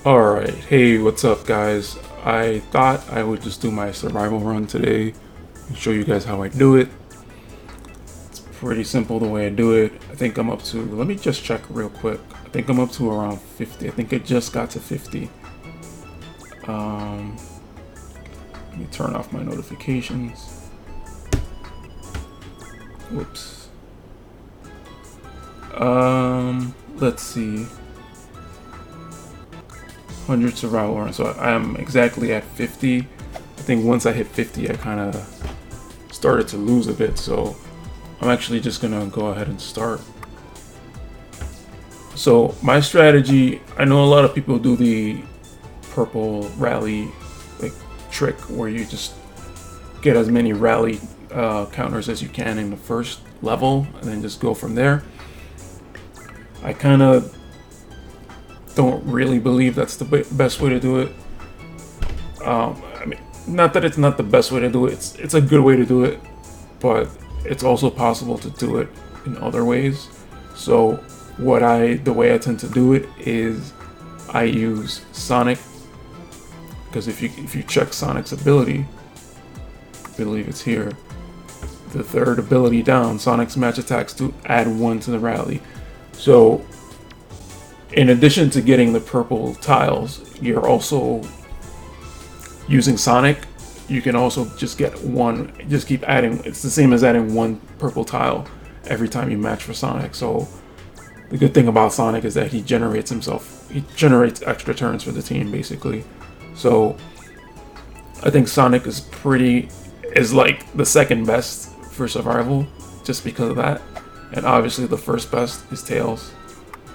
Alright, hey, what's up guys? I thought I would just do my survival run today and show you guys how I do it. It's pretty simple the way I do it. I think I'm up to, let me just check real quick. I think I'm up to around 50. I think it just got to 50. Let me turn off my notifications. Whoops. Let's see. 100 survival run. So I am exactly at 50. I think once I hit 50, I kind of started to lose a bit. So I'm actually just gonna go ahead and start. So my strategy, I know a lot of people do the purple rally like trick where you just get as many rally counters as you can in the first level and then just go from there. I kind of don't really believe that's the best way to do it. I mean, not that it's not the best way to do it. It's a good way to do it, but it's also possible to do it in other ways. So the way I tend to do it is I use Sonic, because if you check Sonic's ability, I believe it's here, the third ability down, Sonic's match attacks to add 1 to the rally. So in addition to getting the purple tiles, you're also using Sonic. You can also just get one, just keep adding. It's the same as adding 1 purple tile every time you match for Sonic. So the good thing about Sonic is that he generates extra turns for the team basically. So I think Sonic is like the second best for survival just because of that. And obviously the first best is Tails,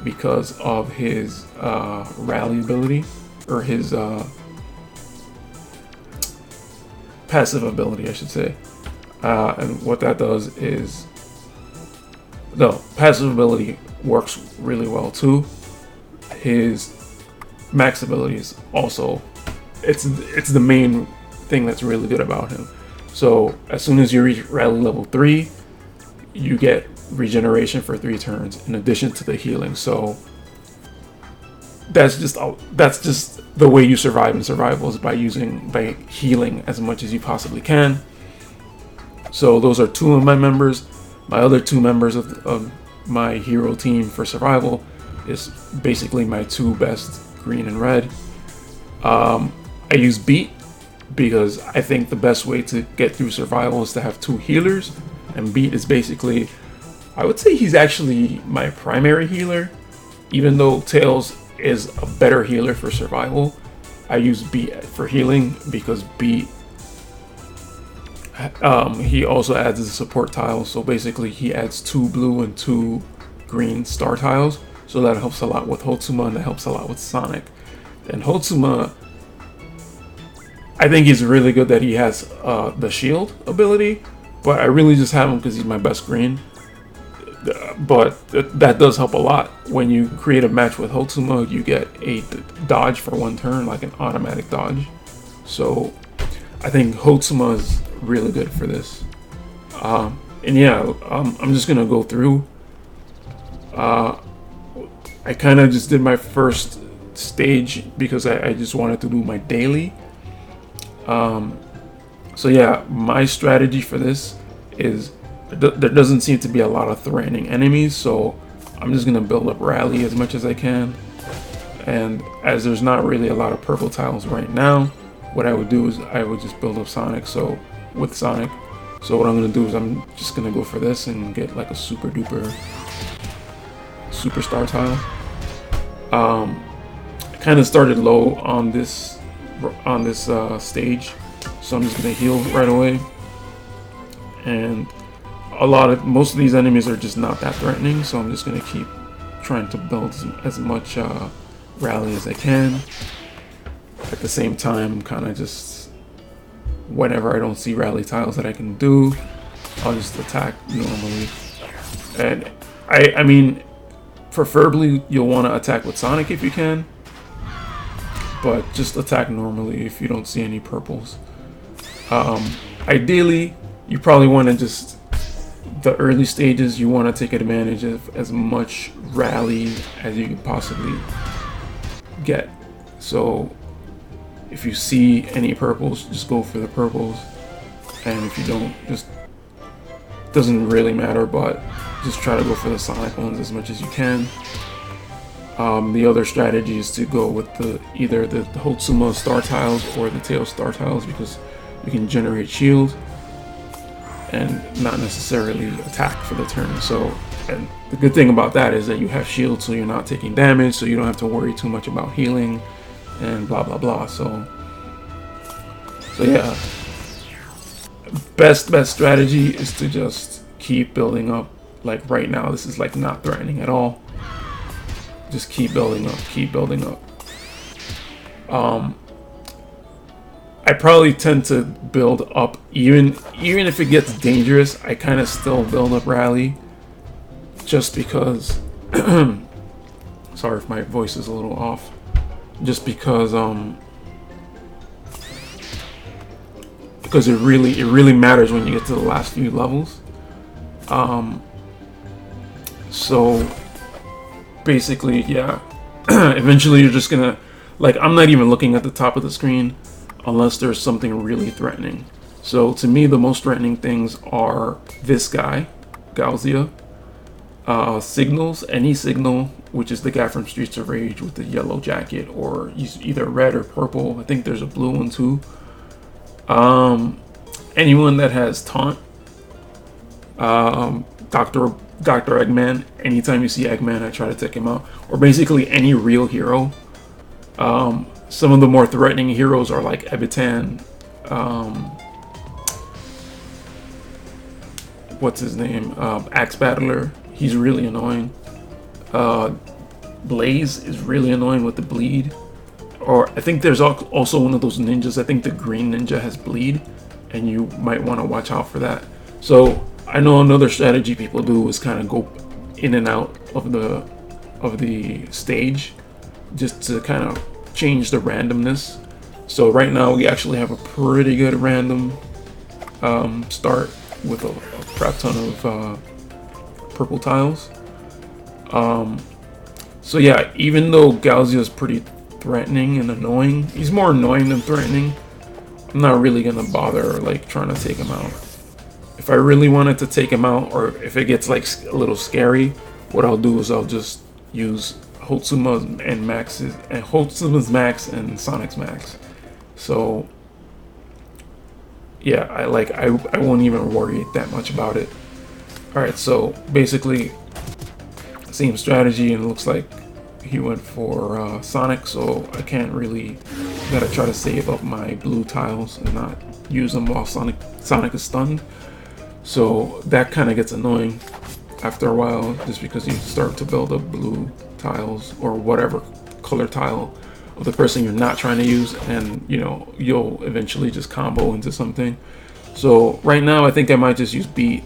because of his rally ability, or his passive ability, I should say. And what that does is, the passive ability works really well too. His max ability is also, it's the main thing that's really good about him. So as soon as you reach rally level 3, you get regeneration for 3 turns in addition to the healing. So that's just the way you survive in survival, is by healing as much as you possibly can. So those are 2 of my members. My other 2 members of my hero team for survival is basically my 2 best, green and red. I use Beat because I think the best way to get through survival is to have 2 healers, and Beat is basically, I would say he's actually my primary healer. Even though Tails is a better healer for survival, I use Beat for healing because Beat, he also adds a support tile. So basically he adds 2 blue and 2 green star tiles. So that helps a lot with Hotsuma, and that helps a lot with Sonic. And Hotsuma, I think he's really good that he has the shield ability, but I really just have him because he's my best green. But that does help a lot. When you create a match with Hotsuma, you get a dodge for 1 turn, like an automatic dodge. So I think Hotsuma is really good for this. And yeah, I'm just gonna go through. I kind of just did my first stage because I just wanted to do my daily. So yeah, my strategy for this is, there doesn't seem to be a lot of threatening enemies, so I'm just gonna build up rally as much as I can. And as there's not really a lot of purple tiles right now, what I would do is I would just build up Sonic. So with Sonic, so what I'm gonna do is I'm just gonna go for this and get like a super duper superstar tile. I kind of started low on this stage, so I'm just gonna heal right away. And most of these enemies are just not that threatening, so I'm just gonna keep trying to build as much rally as I can. At the same time, kind of just whenever I don't see rally tiles that I can do, I'll just attack normally. And I mean, preferably you'll want to attack with Sonic if you can, but just attack normally if you don't see any purples. Ideally, you probably want to just, the early stages, you want to take advantage of as much rally as you can possibly get. So if you see any purples, just go for the purples, and if you don't, just doesn't really matter, but just try to go for the Sonic ones as much as you can. The other strategy is to go with either the Hotsuma star tiles or the tail star tiles, because you can generate shield and not necessarily attack for the turn. So, and the good thing about that is that you have shield, so you're not taking damage, so you don't have to worry too much about healing and blah blah blah. So yeah, best strategy is to just keep building up. Like right now, this is like not threatening at all. Just keep building up, keep building up. I probably tend to build up even if it gets dangerous. I kind of still build up rally, just because. Sorry if my voice is a little off. Just because it really matters when you get to the last few levels. So basically, yeah. Eventually, you're just gonna, like, I'm not even looking at the top of the screen unless there's something really threatening. So to me, the most threatening things are this guy, Galzia, signals, any signal, which is the guy from Streets of Rage with the yellow jacket, or he's either red or purple. I think there's a blue one too. Anyone that has taunt, Dr. Eggman. Anytime you see Eggman, I try to take him out. Or basically any real hero. Some of the more threatening heroes are like Ebitan. What's his name? Axe Battler. He's really annoying. Blaze is really annoying with the bleed. Or I think there's also one of those ninjas. I think the green ninja has bleed, and you might want to watch out for that. So I know another strategy people do is kind of go in and out of the stage, just to kind of change the randomness. So right now we actually have a pretty good random start with a crap ton of purple tiles. So yeah, even though Galzia is pretty threatening and annoying, he's more annoying than threatening. I'm not really gonna bother like trying to take him out. If I really wanted to take him out, or if it gets like a little scary, what I'll do is I'll just use Hotsuma and Max's, and Hotsuma's max and Sonic's max. So yeah, I won't even worry that much about it. Alright, so basically same strategy, and it looks like he went for Sonic, so I can't really, gotta try to save up my blue tiles and not use them while Sonic is stunned. So that kind of gets annoying after a while, just because you start to build up blue tiles or whatever color tile of the person you're not trying to use, and you know, you'll eventually just combo into something. So right now I think I might just use Beat,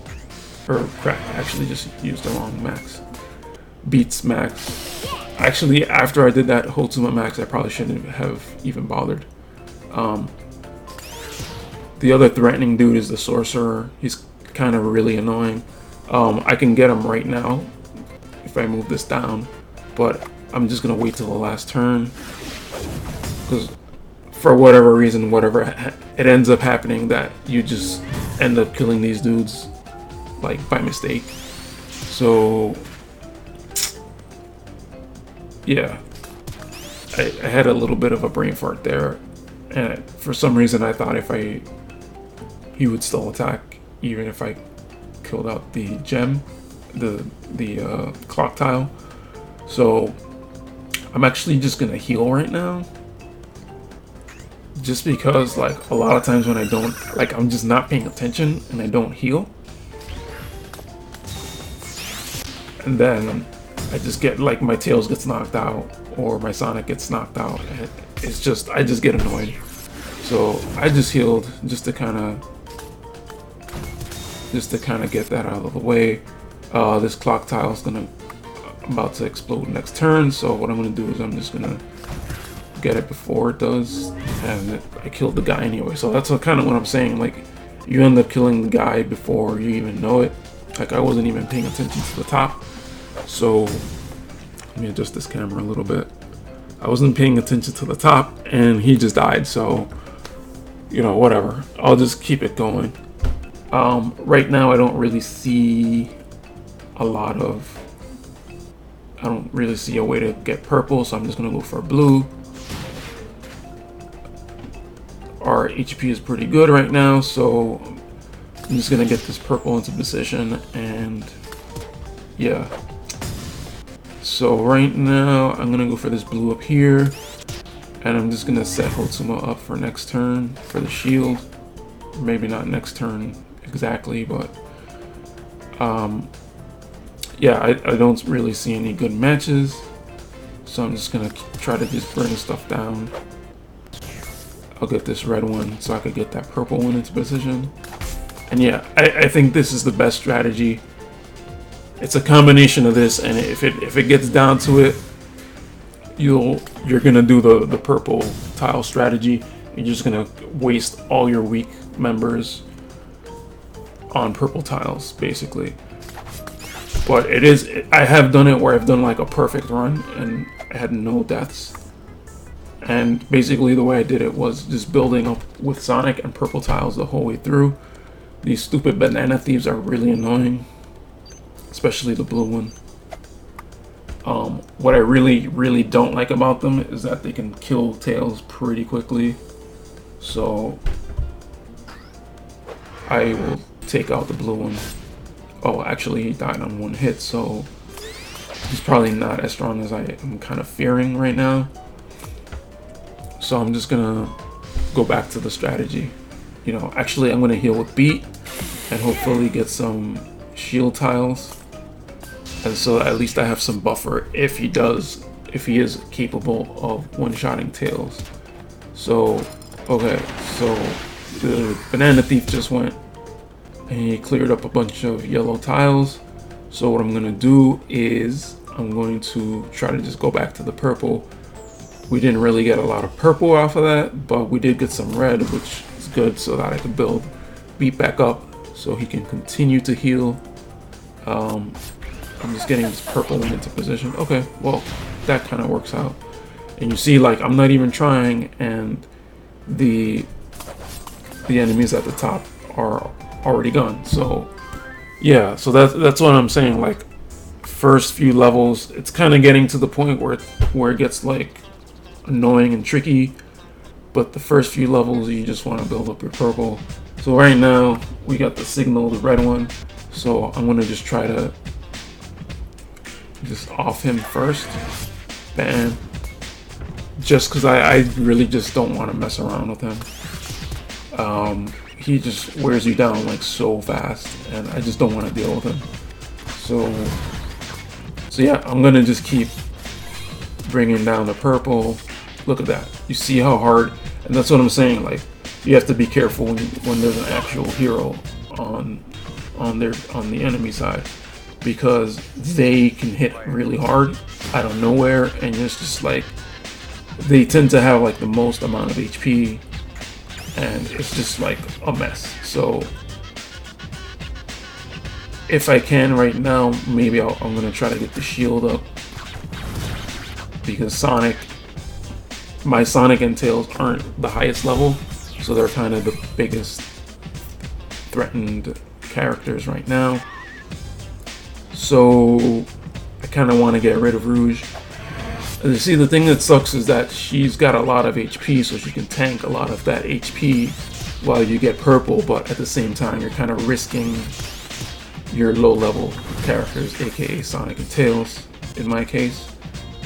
or crap, I actually just used the wrong max. Beats max. Actually, after I did that Hotsuma max, I probably shouldn't have even bothered. The other threatening dude is the Sorcerer. He's kind of really annoying. I can get him right now if I move this down, but I'm just gonna wait till the last turn, because for whatever reason, it ends up happening that you just end up killing these dudes like by mistake. So yeah, I had a little bit of a brain fart there, and for some reason I thought he would still attack even if I killed out the gem, the clock tile. So I'm actually just gonna heal right now, just because like a lot of times when I don't, like, I'm just not paying attention and I don't heal, and then I just get like my Tails gets knocked out or my Sonic gets knocked out, and it's just, I just get annoyed. So I just healed just to kind of get that out of the way. This clock tile is about to explode next turn, so what I'm gonna do is I'm just gonna get it before it does, and I killed the guy anyway. So that's kind of what I'm saying, like, you end up killing the guy before you even know it. Like, I wasn't even paying attention to the top. So let me adjust this camera a little bit. I wasn't paying attention to the top, and he just died. So, you know, whatever. I'll just keep it going. Right now, I don't really see a way to get purple, so I'm just gonna go for blue. Our HP is pretty good right now, so I'm just gonna get this purple into position, and yeah. So right now, I'm gonna go for this blue up here, and I'm just gonna set Hotsuma up for next turn for the shield. Maybe not next turn exactly, but yeah, I don't really see any good matches, so I'm just gonna try to just bring stuff down. I'll get this red one so I could get that purple one into position. And yeah, I think this is the best strategy. It's a combination of this, and if it gets down to it, you're gonna do the purple tile strategy. You're just gonna waste all your weak members on purple tiles, basically. But I have done it where I've done like a perfect run and I had no deaths. And basically the way I did it was just building up with Sonic and purple tiles the whole way through. These stupid banana thieves are really annoying, especially the blue one. What I really don't like about them is that they can kill Tails pretty quickly. So I will take out the blue one. Oh, actually he died on one hit, so he's probably not as strong as I am kind of fearing right now. So I'm just gonna go back to the strategy. You know, actually I'm gonna heal with beat and hopefully get some shield tiles. And so at least I have some buffer if he is capable of one-shotting Tails. So, okay, so the banana thief just went and he cleared up a bunch of yellow tiles. So what I'm gonna do is I'm going to try to just go back to the purple. We didn't really get a lot of purple off of that, but we did get some red, which is good so that I can build beat back up so he can continue to heal. I'm just getting this purple one into position. Okay, well, that kind of works out. And you see, like, I'm not even trying, and the enemies at the top are already gone. So yeah, so that's what I'm saying. Like, first few levels, it's kind of getting to the point where it gets like annoying and tricky, but the first few levels you just want to build up your purple. So right now we got the signal, the red one, so I'm gonna just try to just off him first. Bam. Just because I really just don't want to mess around with him. He just wears you down like so fast, and I just don't want to deal with him. So yeah, I'm gonna just keep bringing down the purple. Look at that. You see how hard, and that's what I'm saying. Like, you have to be careful when there's an actual hero on the enemy side, because they can hit really hard out of nowhere, and it's just like they tend to have like the most amount of HP, and it's just like a mess. So if I can right now, maybe I'm gonna try to get the shield up, because my Sonic and Tails aren't the highest level, so they're kind of the biggest threatened characters right now. So I kind of want to get rid of Rouge. And you see, the thing that sucks is that she's got a lot of HP, so she can tank a lot of that HP while you get purple, but at the same time you're kind of risking your low level characters, aka Sonic and Tails in my case.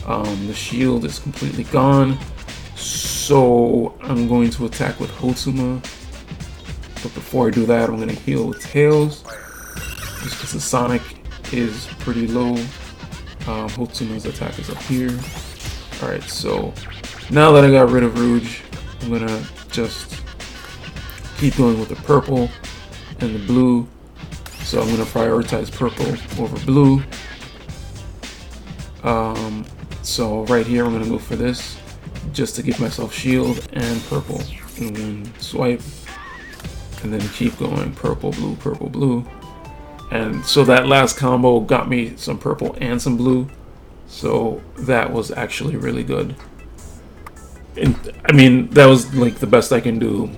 The shield is completely gone, so I'm going to attack with Hotsuma, but before I do that I'm going to heal with Tails, just because the Sonic is pretty low. Hotsuma's attack is up here. Alright, so now that I got rid of Rouge, I'm going to just keep going with the purple and the blue. So I'm going to prioritize purple over blue. So right here I'm going to go for this, just to give myself shield and purple in one swipe, and then keep going purple, blue. And so that last combo got me some purple and some blue, so that was actually really good. And I mean, that was like the best I can do,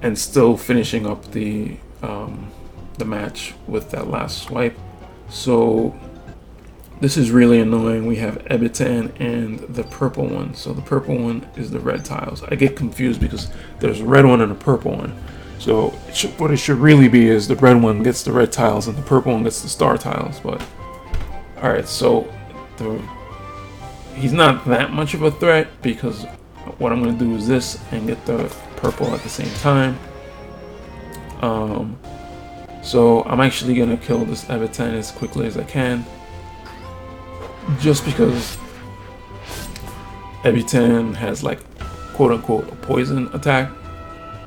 and still finishing up the match with that last swipe. So this is really annoying. We have Ebitan and the purple one. So the purple one is the red tiles. I get confused because there's a red one and a purple one. So what it should really be is the red one gets the red tiles and the purple one gets the star tiles. But all right, so he's not that much of a threat because what I'm going to do is this and get the purple at the same time. So I'm actually going to kill this Ebitan as quickly as I can, just because Ebitan has like quote unquote a poison attack.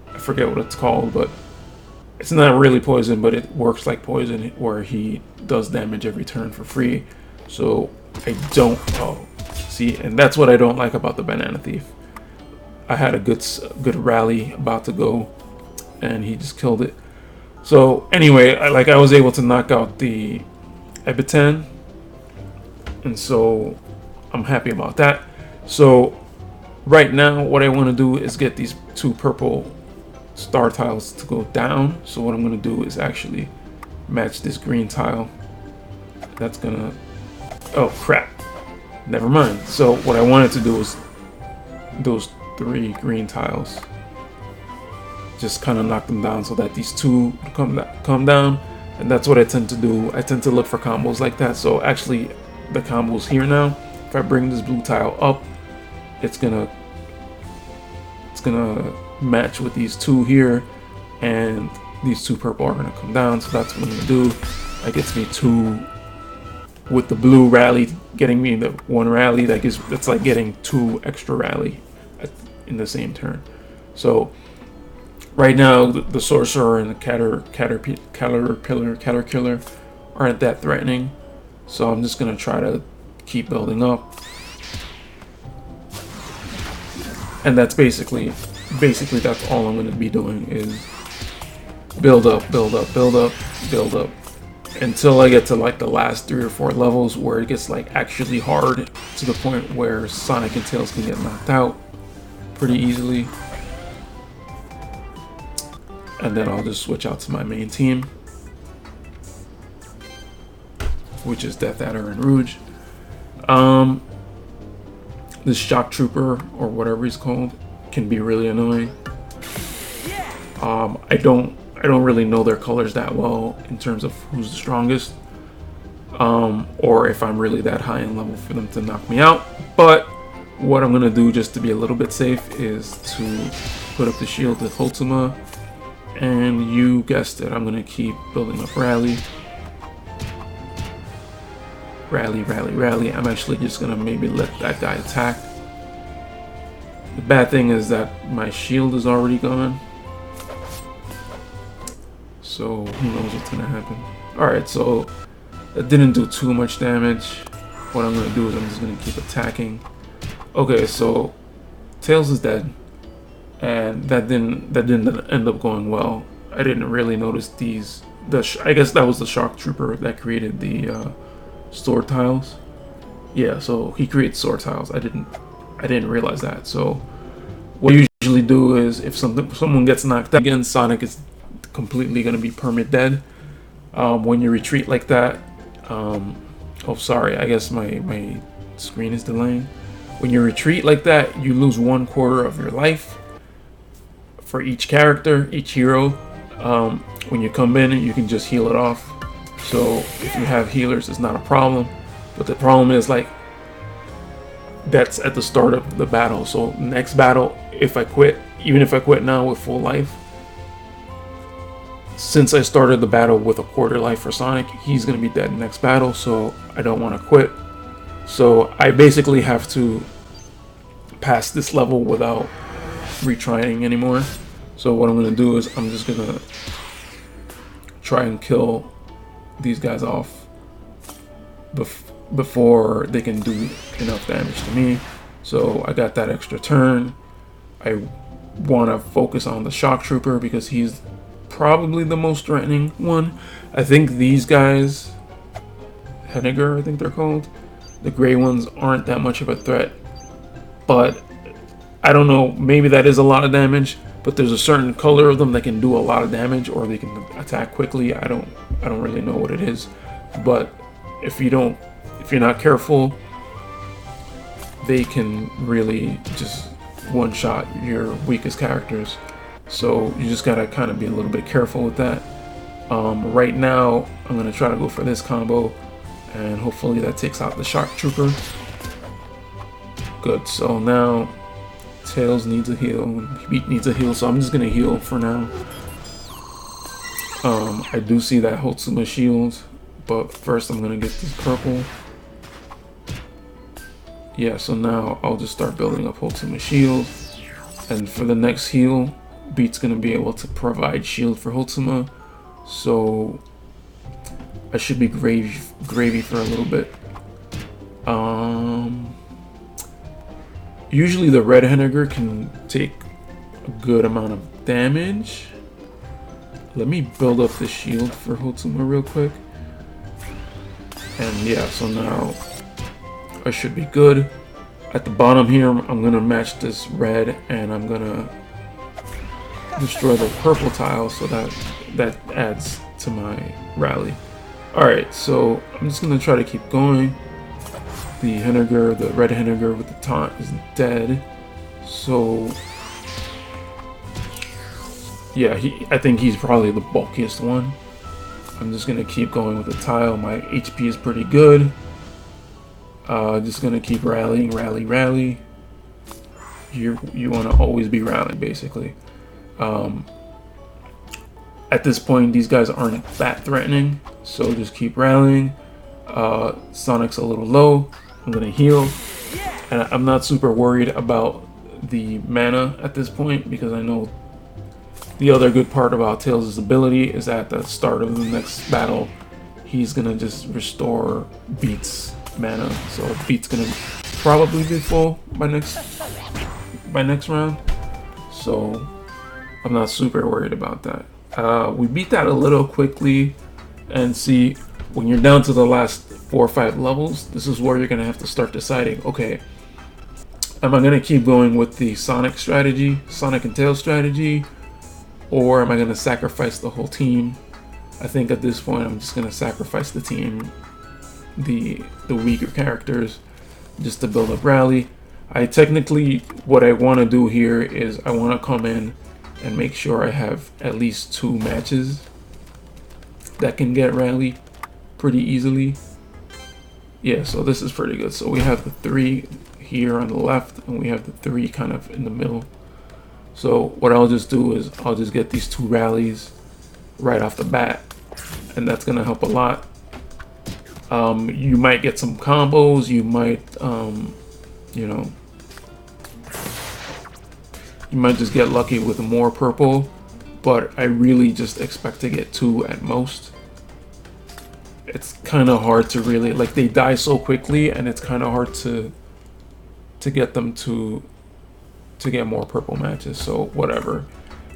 I forget what it's called, but it's not really poison, but it works like poison where he does damage every turn for free. So I don't see, and that's what I don't like about the Banana Thief. I had a good rally about to go and he just killed it. So anyway, I was able to knock out the Ebitan, and so I'm happy about that. So right now what I want to do is get these two purple star tiles to go down. So what I'm going to do is actually match this green tile. That's gonna, oh crap, never mind. So what I wanted to do is those 3 green tiles, just kind of knock them down so that these 2 come down. And that's what I tend to do. I tend to look for combos like that. So actually the combo's here now. If I bring this blue tile up, it's gonna match with these 2 here, and these 2 purple are gonna come down. So that's what I'm gonna do. That gets me 2 with the blue rally, getting me the 1 rally. That's like getting 2 extra rally in the same turn. So right now the sorcerer and the caterpillar aren't that threatening. So I'm just gonna try to keep building up, and that's basically that's all I'm gonna be doing is build up until I get to like the last 3 or 4 levels where it gets like actually hard to the point where Sonic and Tails can get knocked out pretty easily. And then I'll just switch out to my main team, which is Death Adder and Rouge. This Shock Trooper, or whatever he's called, can be really annoying. I don't really know their colors that well in terms of who's the strongest, or if I'm really that high in level for them to knock me out. But what I'm gonna do, just to be a little bit safe, is to put up the shield with Holtuma, and you guessed it, I'm gonna keep building up rally. I'm actually just gonna maybe let that guy attack. The bad thing is that my shield is already gone, so who knows what's gonna happen. Alright, so that didn't do too much damage. What I'm gonna do is I'm just gonna keep attacking. Okay, so Tails is dead, and that didn't end up going well. I didn't really notice these. I guess that was the Shock Trooper that created the sword tiles. Yeah, so he creates sword tiles. I didn't realize that. So what I usually do is if someone gets knocked out again, Sonic is completely gonna be permit dead. When you retreat like that, oh sorry, I guess my screen is delaying. When you retreat like that, you lose 1/4 of your life for each character, each hero. When you come in, you can just heal it off. So if you have healers, it's not a problem. But the problem is, like, that's at the start of the battle. So next battle, if I quit, even if I quit now with full life, since I started the battle with a 1/4 life for Sonic, he's gonna be dead next battle. So I don't want to quit. So I basically have to pass this level without retrying anymore. So what I'm gonna do is I'm just gonna try and kill these guys off before they can do enough damage to me. So I got that extra turn. I want to focus on the Shock Trooper because he's probably the most threatening one. I think these guys, Henniger, I think they're called, the gray ones, aren't that much of a threat, but I don't know, maybe that is a lot of damage, but there's a certain color of them that can do a lot of damage, or they can attack quickly. I don't really know what it is, but if you're not careful, they can really just one-shot your weakest characters. So you just gotta kind of be a little bit careful with that. Right now, I'm gonna try to go for this combo, and hopefully that takes out the Shock Trooper. Good. So now Tails needs a heal. Beat needs a heal, so I'm just gonna heal for now. I do see that Hotsuma shield, but first I'm gonna get this purple. Yeah, so now I'll just start building up Hotsuma shield, and for the next heal, Beat's gonna be able to provide shield for Hotsuma, so I should be gravy for a little bit. Usually the red Henniger can take a good amount of damage. Let me build up the shield for Hotsuma real quick. And yeah, so now I should be good. At the bottom here, I'm gonna match this red, and I'm gonna destroy the purple tile, so that adds to my rally. Alright, so I'm just gonna try to keep going. The Henniger, the red Henniger with the taunt is dead. So yeah, I think he's probably the bulkiest one. I'm just gonna keep going with the tile. My HP is pretty good. Just gonna keep rallying, rally. You want to always be rallying, basically. At this point, these guys aren't that threatening, so just keep rallying. Sonic's a little low. I'm gonna heal, and I'm not super worried about the mana at this point, because I know the other good part about Tails' ability is at the start of the next battle, he's gonna just restore Beat's mana, so Beat's gonna probably be full by next round, so I'm not super worried about that. We beat that a little quickly, and see, when you're down to the last 4 or 5 levels, this is where you're gonna have to start deciding, okay, am I gonna keep going with the Sonic strategy, Sonic and Tails strategy, or am I gonna sacrifice the whole team? I think at this point I'm just gonna sacrifice the team, the weaker characters, just to build up rally. What I want to do here is I want to come in and make sure I have at least 2 matches that can get rally pretty easily. Yeah, so this is pretty good. So we have the 3 here on the left, and we have the 3 kind of in the middle. So what I'll just do is I'll just get these 2 rallies right off the bat, and that's gonna help a lot. You might get some combos, you might you know, you might just get lucky with more purple, but I really just expect to get 2 at most. It's kind of hard to really, like, they die so quickly, and it's kind of hard to get them to get more purple matches. So whatever,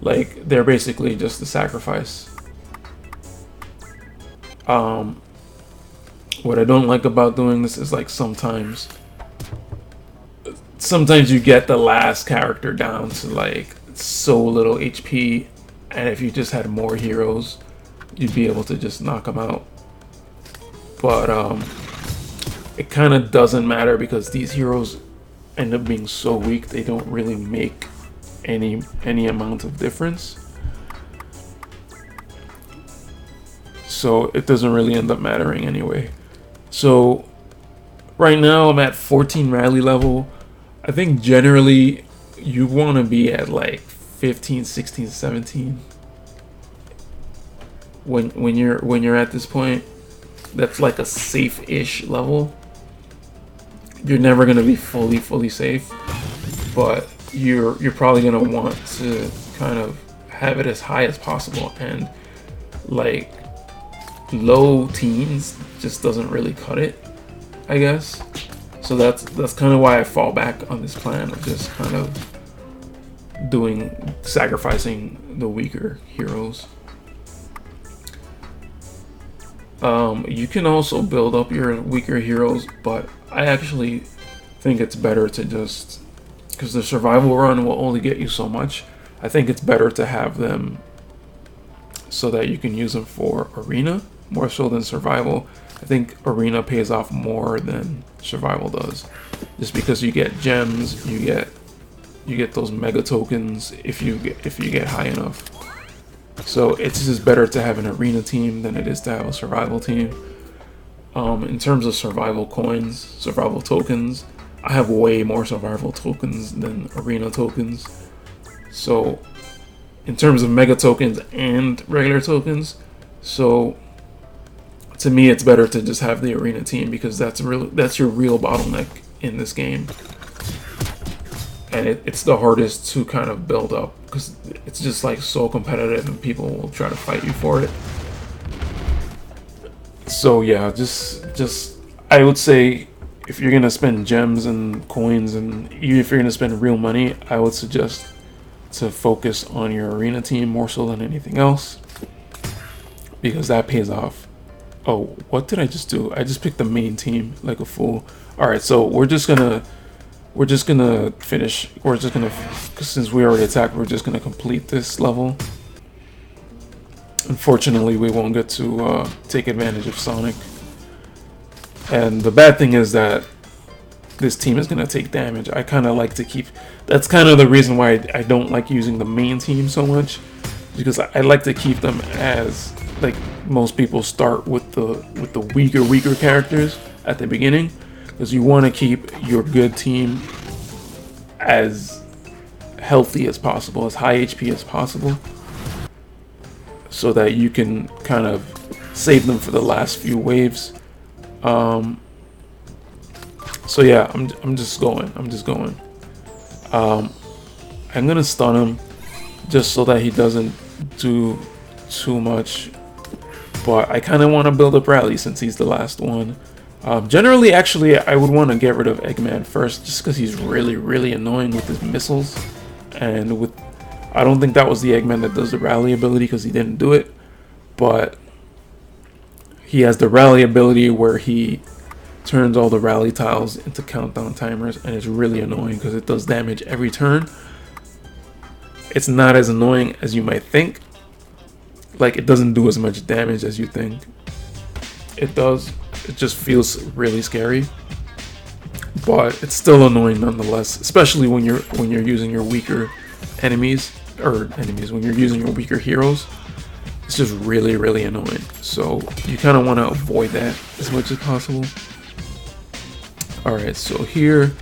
like, they're basically just a sacrifice. What I don't like about doing this is, like, sometimes you get the last character down to, like, so little HP, and if you just had more heroes, you'd be able to just knock them out. But it kind of doesn't matter, because these heroes end up being so weak, they don't really make any amount of difference. So it doesn't really end up mattering anyway. So right now I'm at 14 rally level. I think generally you want to be at like 15, 16, 17 when you're at this point. That's like a safe-ish level. You're never gonna be fully safe, but you're probably gonna want to kind of have it as high as possible, and like low teens just doesn't really cut it, I guess. So that's kind of why I fall back on this plan of just kind of sacrificing the weaker heroes. You can also build up your weaker heroes, but I actually think it's better to just because the survival run will only get you so much. I think it's better to have them so that you can use them for arena more so than survival. I think arena pays off more than survival does, just because you get gems, you get those mega tokens if you get high enough. So it's just better to have an arena team than it is to have a survival team. In terms of survival coins, survival tokens, I have way more survival tokens than arena tokens. So in terms of mega tokens and regular tokens, so to me it's better to just have the arena team, because that's your real bottleneck in this game. And it's the hardest to kind of build up, because it's just like so competitive and people will try to fight you for it. So yeah, just I would say if you're gonna spend gems and coins, and even if you're gonna spend real money, I would suggest to focus on your arena team more so than anything else, because that pays off. Oh, what did I just do? I just picked the main team like a fool. All right, so we're just gonna finish. Since we already attacked, we're just gonna complete this level. Unfortunately, we won't get to take advantage of Sonic. And the bad thing is that this team is gonna take damage. I kind of like to keep. That's kind of the reason why I don't like using the main team so much, because I like to keep them as, like, most people start with the weaker characters at the beginning, because you want to keep your good team as healthy as possible, as high HP as possible, so that you can kind of save them for the last few waves. So yeah, I'm just going. I'm gonna stun him just so that he doesn't do too much, but I kind of want to build up Rally since he's the last one. Generally, actually, I would want to get rid of Eggman first, just because he's really annoying with his missiles, and I don't think that was the Eggman that does the Rally ability, because he didn't do it, but he has the Rally ability where he turns all the Rally tiles into countdown timers, and it's really annoying because it does damage every turn. It's not as annoying as you might think. Like, it doesn't do as much damage as you think it does. It just feels really scary, but it's still annoying nonetheless, especially when you're using your weaker when you're using your weaker heroes. It's just really annoying. So you kind of want to avoid that as much as possible. Alright, so here,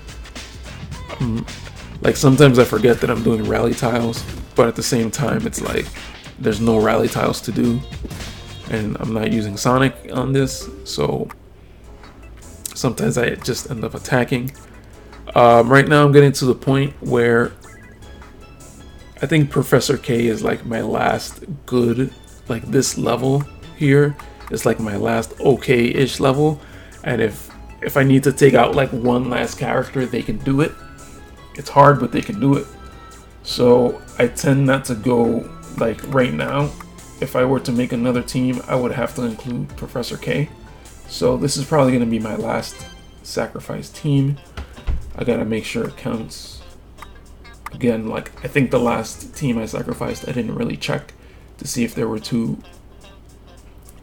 like, sometimes I forget that I'm doing Rally tiles, but at the same time it's like there's no Rally tiles to do, and I'm not using Sonic on this, so sometimes I just end up attacking. Right now I'm getting to the point where I think Professor K is like my last good, like, this level here is like my last okay-ish level, and if I need to take out like one last character, they can do it. It's hard, but they can do it. So I tend not to go, like, right now. If I were to make another team, I would have to include Professor K. So this is probably going to be my last sacrifice team. I gotta make sure it counts. Again, like, I think the last team I sacrificed, I didn't really check to see if there were 2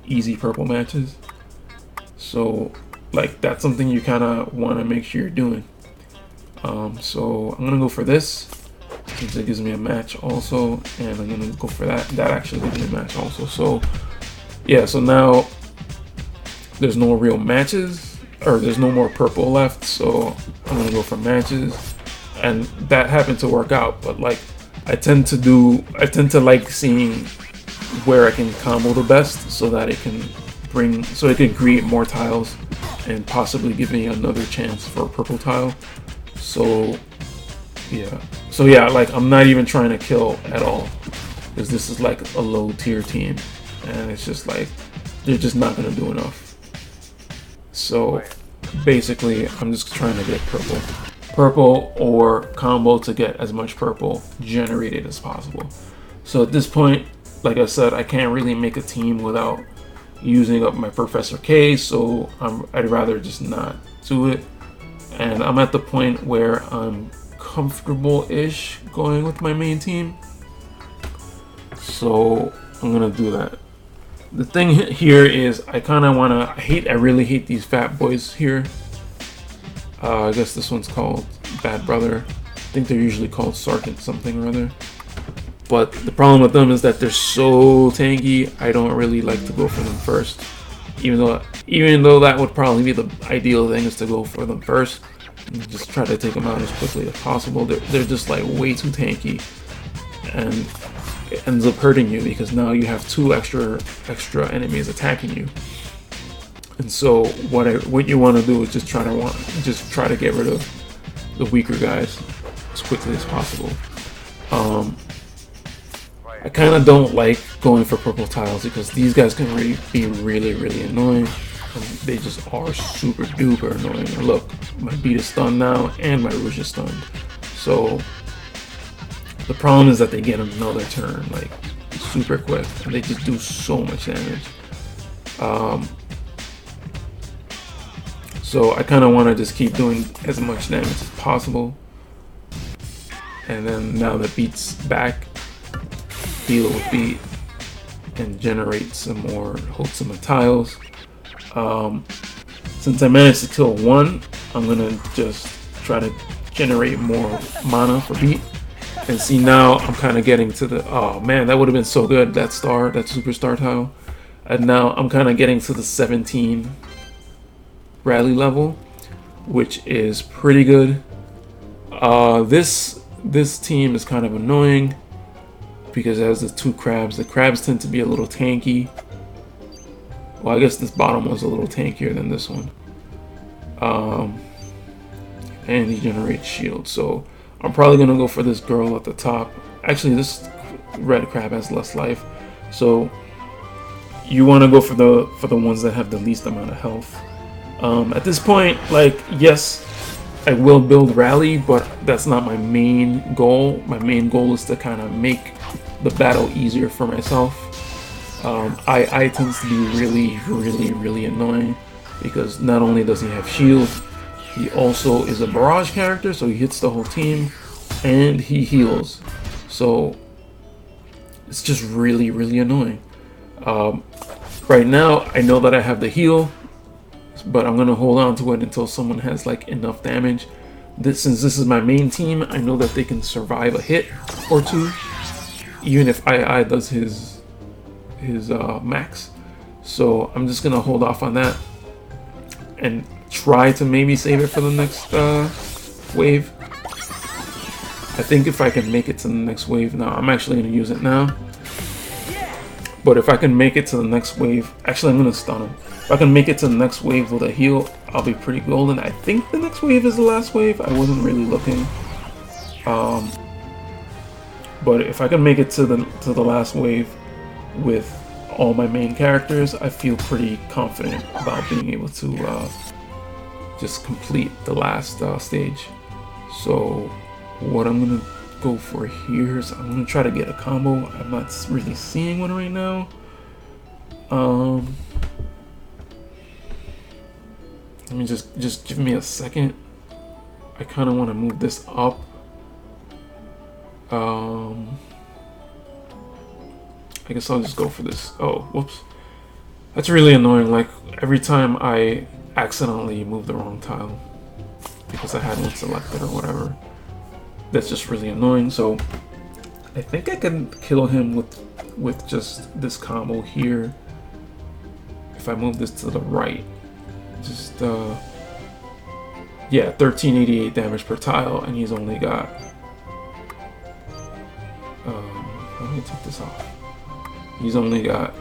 easy purple matches. So, like, that's something you kind of want to make sure you're doing. So I'm gonna go for this, since it gives me a match also, and I'm gonna go for that. That actually gives me a match also. So yeah, so now there's no real matches, or there's no more purple left, so I'm gonna go for matches, and that happened to work out. But like, I tend to like seeing where I can combo the best, so that it can create more tiles and possibly give me another chance for a purple tile. So yeah, like, I'm not even trying to kill at all, because this is like a low tier team, and it's just like they're just not gonna do enough. So basically I'm just trying to get purple or combo to get as much purple generated as possible. So at this point, like I said, I can't really make a team without using up my Professor K, so I'd rather just not do it. And I'm at the point where I'm comfortable-ish going with my main team. So I'm gonna do that. The thing here is I really hate these fat boys here. I guess this one's called Bad Brother. I think they're usually called Sergeant something or other. But the problem with them is that they're so tanky. I don't really like to go for them first. Even though that would probably be the ideal thing, is to go for them first and just try to take them out as quickly as possible. They're just like way too tanky, and it ends up hurting you because now you have two extra enemies attacking you. And so what you want to do is just try to get rid of the weaker guys as quickly as possible. I kind of don't like going for purple tiles because these guys can be really annoying. And they just are super duper annoying. And look, my beat is stunned now and my rouge is stunned. So the problem is that they get another turn like super quick and they just do so much damage. So I kind of want to just keep doing as much damage as possible. And then now that beat's back, deal with beat and generate some more wholesome tiles. Since I managed to kill one, I'm gonna just try to generate more mana for beat. And see, now I'm kind of getting to the, oh man, that would have been so good, that superstar tile. And now I'm kind of getting to the 17 rally level, which is pretty good. This team is kind of annoying because it has the two crabs. The crabs tend to be a little tanky. Well, I guess this bottom one's a little tankier than this one. And he generates shield, so I'm probably gonna go for this girl at the top. Actually, this red crab has less life, so you want to go for the ones that have the least amount of health. At this point, like, yes, I will build rally, but that's not my main goal. My main goal is to kind of make the battle easier for myself. I tends to be really annoying because not only does he have shield, he also is a barrage character, so he hits the whole team and he heals. So it's just really annoying. Right now I know that I have the heal, but I'm gonna hold on to it until someone has like enough damage. Since this is my main team, I know that they can survive a hit or two, even if I does his max. So I'm just gonna hold off on that and try to maybe save it for the next wave. I think if I can make it to the next wave, now I'm actually gonna use it now. But if I can make it to the next wave, actually I'm gonna stun him. If I can make it to the next wave with a heal, I'll be pretty golden. I think the next wave is the last wave. I wasn't really looking. But if I can make it to the last wave with all my main characters, I feel pretty confident about being able to just complete the last stage. So what I'm gonna go for here is I'm gonna try to get a combo. I'm not really seeing one right now. Let me just give me a second. I kind of want to move this up. I guess I'll just go for this. Oh, whoops. That's really annoying. Like, every time I accidentally move the wrong tile because I had one selected or whatever. That's just really annoying. So I think I can kill him with just this combo here. If I move this to the right. Just, yeah, 1388 damage per tile, and he's only got, let me take this off. He's only got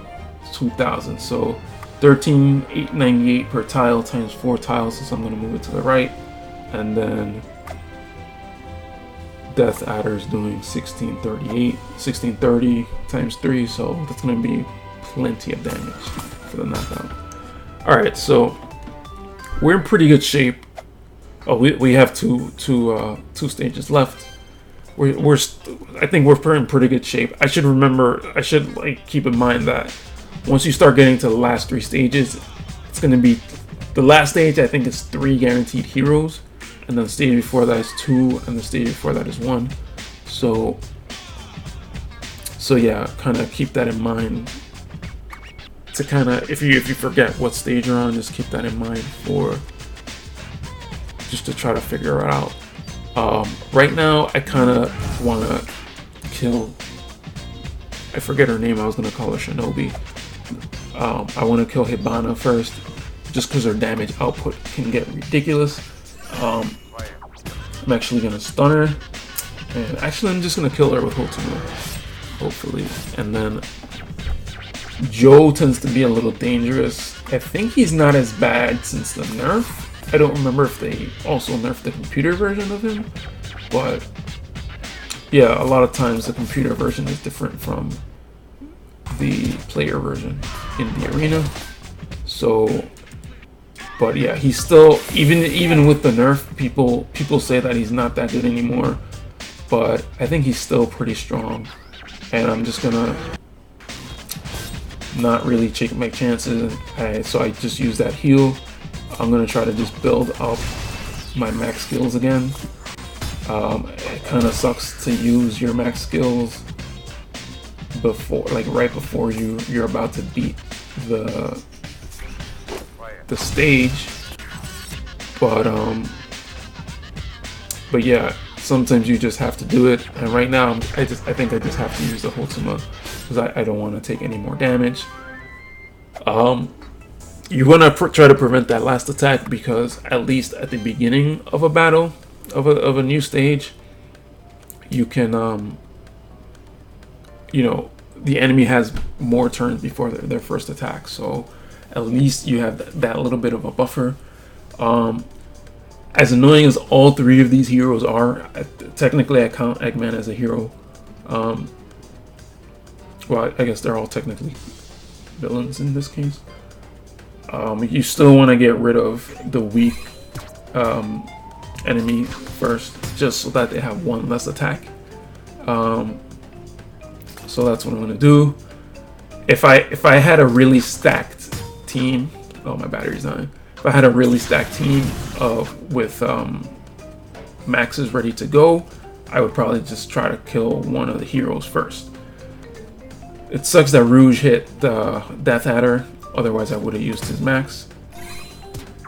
2,000, so 13,898 per tile times 4 tiles, so I'm going to move it to the right, and then Death Adder is doing 1630 times 3, so that's going to be plenty of damage for the knockout. Alright, so we're in pretty good shape. Oh, we have two stages left. I think we're in pretty good shape. I should like keep in mind that once you start getting to the last 3 stages, it's gonna be the last stage. I think it's 3 guaranteed heroes, and then the stage before that is 2, and the stage before that is 1. So yeah, kind of keep that in mind. To kind of, if you forget what stage you're on, just keep that in mind just to try to figure it out. Right now, I kind of want to kill. I forget her name. I was gonna call her Shinobi. I want to kill Hibana first, just because her damage output can get ridiculous. I'm actually gonna stun her, and actually I'm just gonna kill her with Hotuma, hopefully. And then Joe tends to be a little dangerous. I think he's not as bad since the nerf. I don't remember if they also nerfed the computer version of him, but yeah, a lot of times the computer version is different from the player version in the arena. So, but yeah, he's still, even with the nerf, people say that he's not that good anymore, but I think he's still pretty strong. And I'm just gonna not really take my chances, so I just use that heal. I'm gonna try to just build up my max skills again. It kind of sucks to use your max skills before, like right before you're about to beat the stage, but yeah, sometimes you just have to do it. And right now, I think I just have to use the Hotuma because I don't want to take any more damage. You want to try to prevent that last attack, because at least at the beginning of a battle, of a new stage, you can you know, the enemy has more turns before their first attack, so at least you have that little bit of a buffer. As annoying as all 3 of these heroes are, technically I count Eggman as a hero. Well, I guess they're all technically villains in this case. You still want to get rid of the weak enemy first, just so that they have 1 less attack. So that's what I'm gonna do. If I had a really stacked team, oh, my battery's dying. If I had a really stacked team with maxes ready to go, I would probably just try to kill one of the heroes first. It sucks that Rouge hit the Death Adder, otherwise I would have used his max.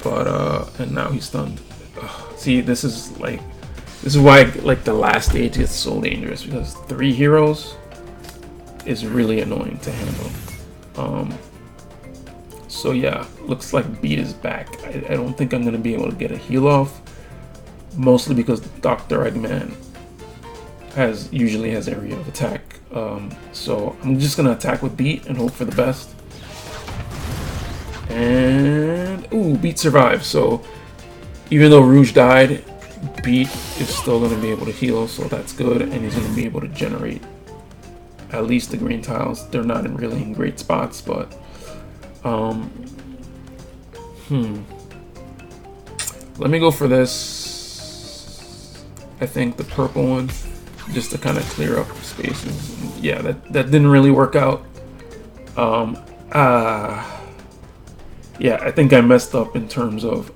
But and now he's stunned. Ugh. See, this is why like the last stage gets so dangerous, because 3 heroes is really annoying to handle. So yeah, looks like Beat is back. I don't think I'm gonna be able to get a heal off, mostly because Dr. Eggman usually has area of attack. So I'm just gonna attack with Beat and hope for the best. And ooh, Beat survived. So even though Rouge died, Beat is still gonna be able to heal, so that's good, and he's gonna be able to generate at least the green tiles. They're not really in great spots, but let me go for this. I think the purple one, just to kind of clear up spaces. Yeah, that didn't really work out. Yeah, I think I messed up in terms of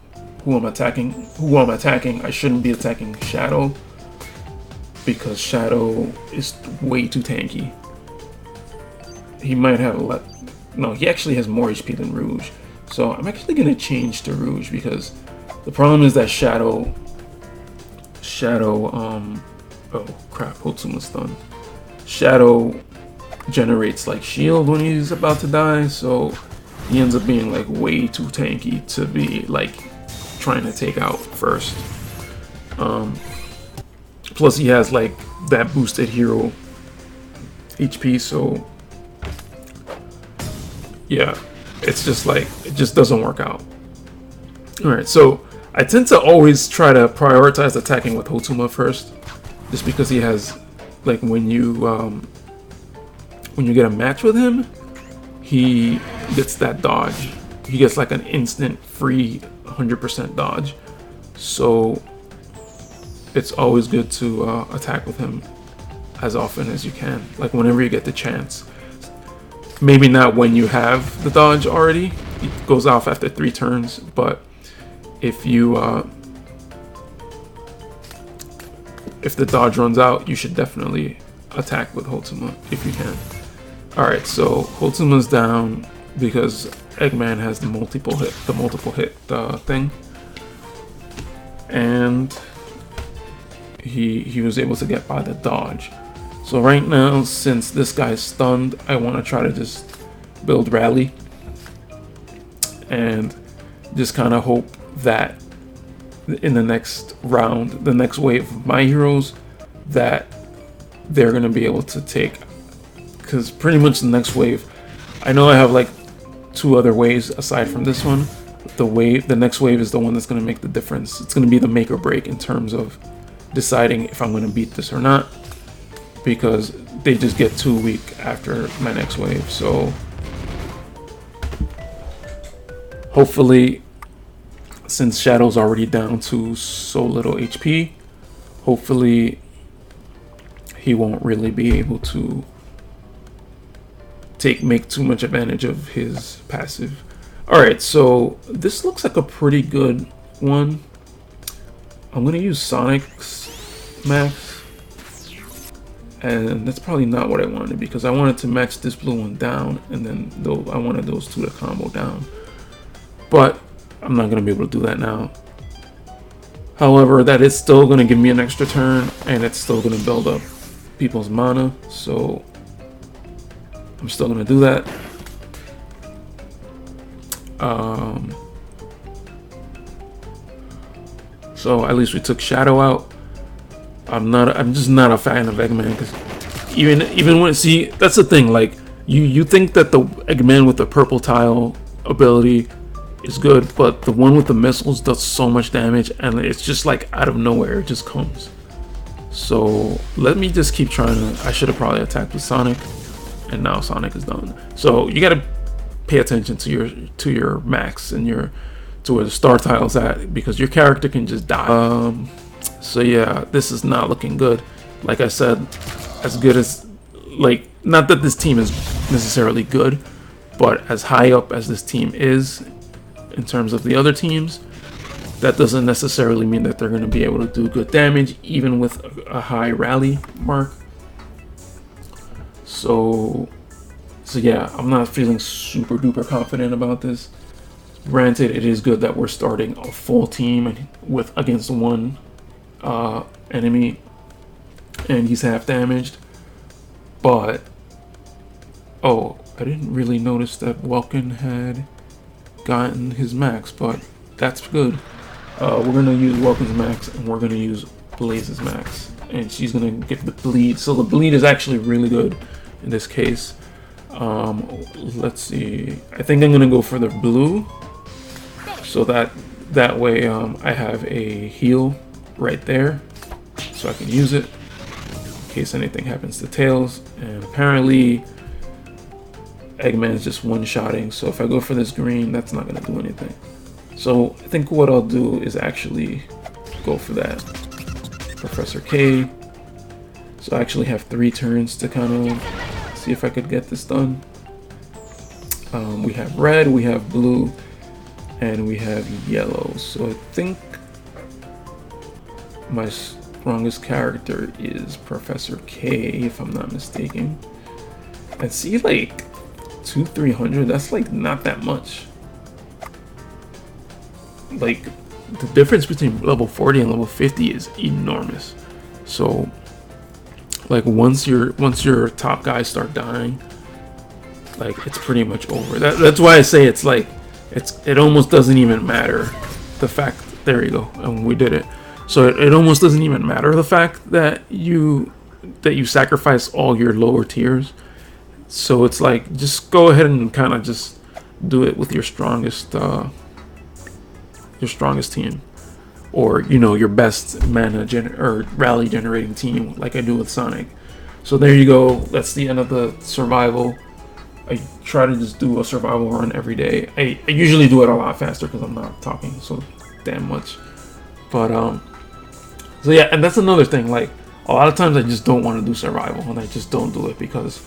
who I'm attacking. I shouldn't be attacking Shadow, because Shadow is way too tanky. He might have no, he actually has more HP than Rouge. So I'm actually gonna change to Rouge, because the problem is that Shadow, oh crap, Hotsuma's stunned. Shadow generates like shield when he's about to die, so he ends up being like way too tanky to be like trying to take out first. Plus he has like that boosted hero HP, so yeah, it's just like, it just doesn't work out. Alright, so I tend to always try to prioritize attacking with Hotuma first, just because he has, like, when you get a match with him, he gets that dodge. He gets like an instant free 100% dodge. So it's always good to attack with him as often as you can, like whenever you get the chance. Maybe not when you have the dodge already, it goes off after 3 turns, but if you if the dodge runs out, you should definitely attack with Hotsuma if you can. Alright, so Hotsuma's down because Eggman has the multiple hit thing. And he was able to get by the dodge. So right now, since this guy's stunned, I want to try to just build rally and just kind of hope that in the next round, the next wave of my heroes, that they're going to be able to take, because pretty much the next wave, I know I have like 2 other waves aside from this one. The next wave is the one that's going to make the difference. It's going to be the make or break in terms of deciding if I'm going to beat this or not, because they just get too weak after my next wave. So hopefully, since Shadow's already down to so little HP, hopefully he won't really be able to make too much advantage of his passive. Alright, so this looks like a pretty good one. I'm gonna use Sonic's max, and that's probably not what I wanted, because I wanted to match this blue one down, and then I wanted those 2 to combo down. But I'm not gonna be able to do that now. However, that is still gonna give me an extra turn, and it's still gonna build up people's mana, so I'm still gonna do that. So at least we took Shadow out. I'm just not a fan of Eggman, because even when, see, that's the thing, like you think that the Eggman with the purple tile ability is good, but the one with the missiles does so much damage, and it's just like out of nowhere, it just comes. So let me just keep trying to, I should have probably attacked with Sonic, and now Sonic is done. So you gotta pay attention to your max and to where the star tile's at, because your character can just die. So yeah, this is not looking good. Like I said, as good as, like, not that this team is necessarily good, but as high up as this team is in terms of the other teams, that doesn't necessarily mean that they're going to be able to do good damage even with a high rally mark. So yeah, I'm not feeling super duper confident about this. Granted, it is good that we're starting a full team against one enemy, and he's half damaged. But oh, I didn't really notice that Welkin had gotten his max, but that's good. We're gonna use Welkin's max, and we're gonna use Blaze's max, and she's gonna get the bleed. So the bleed is actually really good in this case. Let's see. I think I'm gonna go for the blue, so that way I have a heal right there, so I can use it in case anything happens to Tails. And apparently Eggman's just one-shotting, so if I go for this green, that's not gonna do anything. So I think what I'll do is actually go for that Professor K. So I actually have 3 turns to kind of see if I could get this done. We have red, we have blue, and we have yellow. So I think my strongest character is Professor K, if I'm not mistaken. And see, like 200-300, that's like not that much. Like the difference between level 40 and level 50 is enormous. So like once your top guys start dying, like it's pretty much over. That's why I say it's like it almost doesn't even matter the fact, there you go, and we did it. So it almost doesn't even matter the fact that you sacrifice all your lower tiers. So it's like, just go ahead and kind of just do it with your strongest team, or your best mana or rally generating team, like I do with Sonic. So there you go. That's the end of the survival. I try to just do a survival run every day. I usually do it a lot faster because I'm not talking so damn much. But so yeah, and that's another thing. Like a lot of times I just don't want to do survival, and I just don't do it because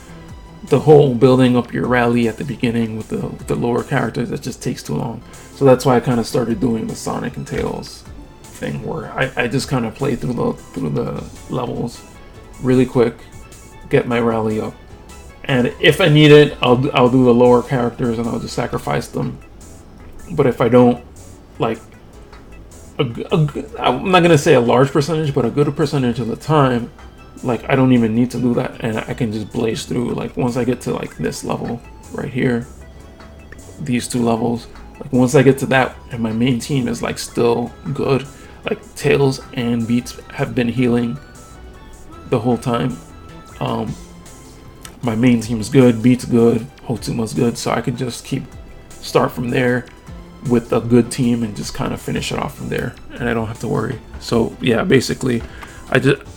the whole building up your rally at the beginning with the lower characters, that just takes too long. So that's why I kind of started doing the Sonic and Tails thing where I just kind of play through the levels really quick, get my rally up, and if I need it, I'll do the lower characters and I'll just sacrifice them. But if I don't, like, I'm not gonna say a large percentage, but a good percentage of the time, like, I don't even need to do that, and I can just blaze through. Like, once I get to like this level right here, these 2 levels, like once I get to that and my main team is like still good, like Tails and Beats have been healing the whole time. My main team's good, Beats good, Hotsuma's good, so I could just start from there with a good team and just kind of finish it off from there, and I don't have to worry. So yeah, basically,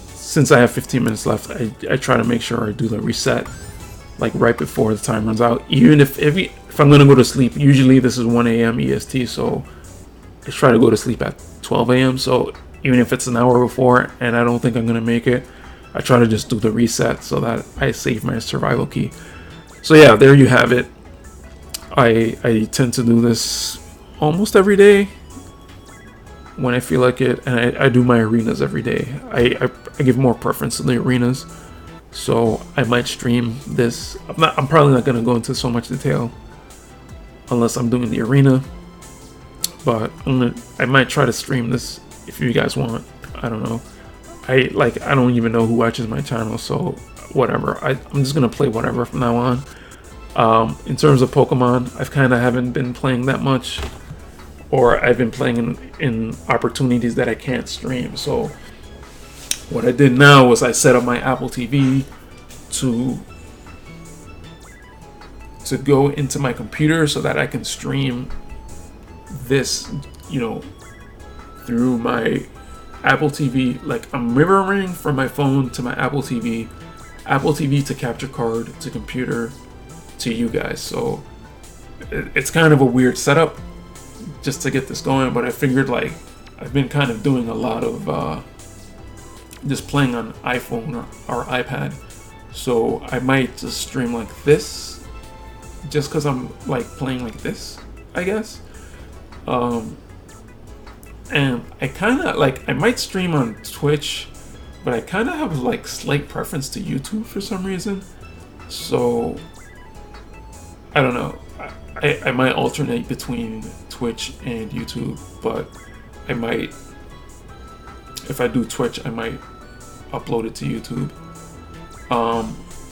since I have 15 minutes left, I try to make sure I do the reset like right before the time runs out. Even if I'm gonna go to sleep, usually this is 1 a.m. EST, so I try to go to sleep at 12 a.m. So even if it's an hour before and I don't think I'm gonna make it, I try to just do the reset so that I save my survival key. So yeah, there you have it. I tend to do this almost every day when I feel like it, and I do my arenas every day. I give more preference to the arenas, so I might stream this. I'm probably not gonna go into so much detail unless I'm doing the arena, but I might try to stream this if you guys want. I don't know. I don't even know who watches my channel, so whatever. I'm just gonna play whatever from now on. In terms of Pokemon, I've kind of haven't been playing that much, or I've been playing in opportunities that I can't stream. So what I did now was I set up my Apple TV to go into my computer so that I can stream this, through my Apple TV. Like, I'm mirroring from my phone to my Apple TV to capture card to computer to you guys. So it's kind of a weird setup just to get this going, but I figured, like, I've been kind of doing a lot of just playing on iPhone or iPad, so I might just stream like this just because I'm like playing like this, I guess. And I kind of like, I might stream on Twitch, but I kind of have like slight preference to YouTube for some reason. So I don't know. I might alternate between Twitch and YouTube, but I might, if I do Twitch, I might upload it to YouTube.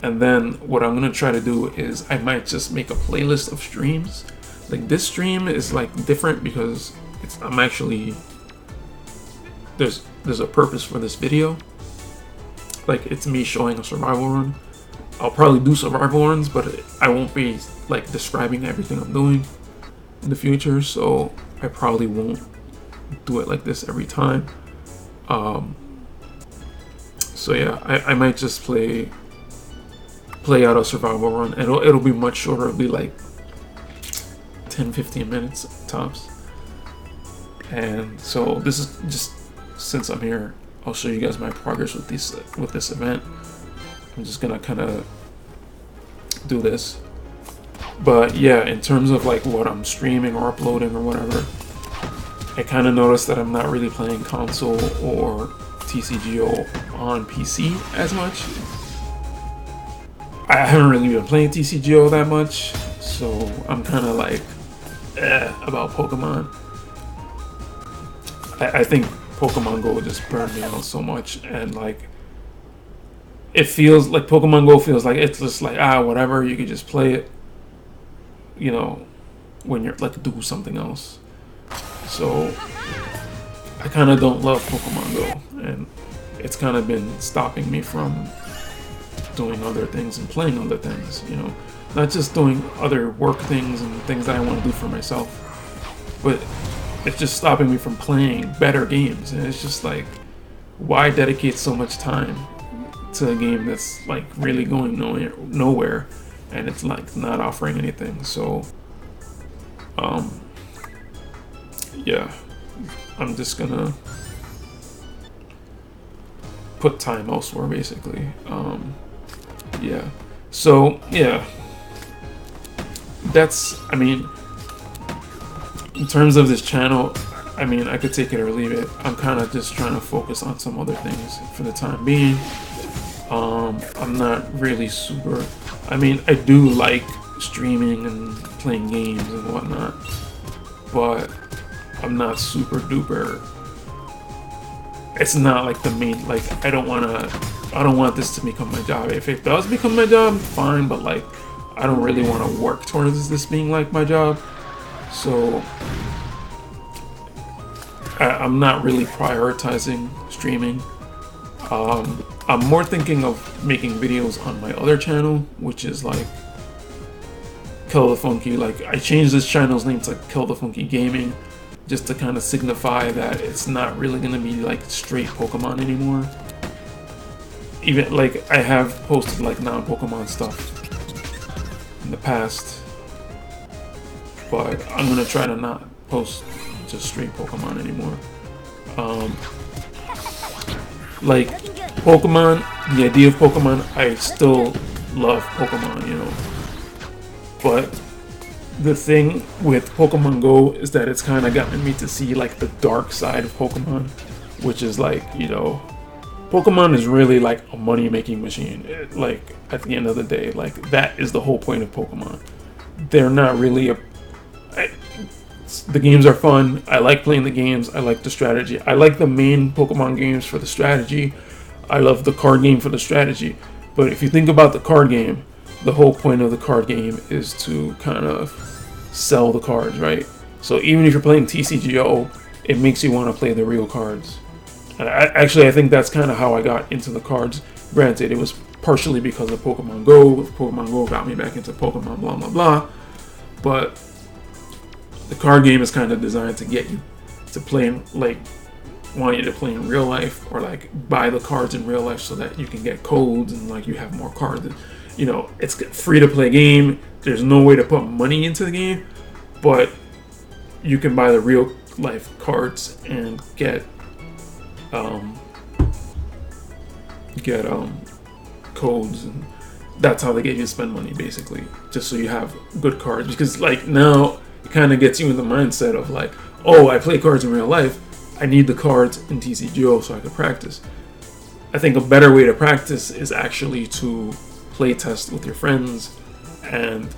And then what I'm gonna try to do is I might just make a playlist of streams. Like, this stream is like different because I'm actually, there's a purpose for this video. Like, it's me showing a survival run. I'll probably do survival runs, but I won't be like describing everything I'm doing in the future, so I probably won't do it like this every time. So yeah, I might just play out a survival run, and it'll be much shorter. It'll be like 10-15 minutes tops. And so this is just, since I'm here, I'll show you guys my progress with this event. I'm just gonna kind of do this. But yeah, in terms of like what I'm streaming or uploading or whatever, I kind of noticed that I'm not really playing console or TCGO on PC as much. I haven't really been playing TCGO that much, so I'm kind of like about Pokemon. I think Pokemon Go just burned me out so much, and like, it feels like Pokemon Go feels like it's just like, whatever, you could just play it, when you're like do something else. So I kind of don't love Pokemon Go, and it's kind of been stopping me from doing other things and playing other things, not just doing other work things and things that I want to do for myself, but it's just stopping me from playing better games. And it's just like, why dedicate so much time to a game that's like really going nowhere, and it's like not offering anything? So yeah, I'm just gonna put time elsewhere, basically. Yeah, so yeah, that's, I mean, in terms of this channel, I mean, I could take it or leave it. I'm kind of just trying to focus on some other things for the time being. I'm not really super. I mean, I do like streaming and playing games and whatnot, but I'm not super duper. It's not like the main. Like, I don't want this to become my job. If it does become my job, fine. But like, I don't really want to work towards this being like my job. So I'm not really prioritizing streaming. I'm more thinking of making videos on my other channel, which is like Kill the Funky. Like, I changed this channel's name to Kill the Funky Gaming, just to kind of signify that it's not really gonna be like straight Pokemon anymore. Even like, I have posted like non-Pokemon stuff in the past, but I'm gonna try to not post just straight Pokemon anymore. Like Pokemon, the idea of Pokemon, I still love Pokemon, you know. But the thing with Pokemon Go is that it's kind of gotten me to see like the dark side of Pokemon, which is like, you know, Pokemon is really like a money-making machine. Like, at the end of the day, like, that is the whole point of Pokemon. They're not really the games are fun. I like playing the games. I like the strategy. I like the main Pokemon games for the strategy. I love the card game for the strategy. But if you think about the card game, the whole point of the card game is to kind of sell the cards, right? So even if you're playing TCGO, it makes you want to play the real cards. And I think that's kind of how I got into the cards. Granted, it was partially because of Pokemon Go. Pokemon Go got me back into Pokemon, blah, blah, blah. But the card game is kind of designed to get you to play, like, want you to play in real life, or like buy the cards in real life so that you can get codes and like you have more cards. You know, it's free to play game. There's no way to put money into the game, but you can buy the real life cards and get codes, and that's how they get you to spend money, basically, just so you have good cards. Because like now it kind of gets you in the mindset of like, oh, I play cards in real life, I need the cards in TCGO so I can practice. I think a better way to practice is actually to play test with your friends, and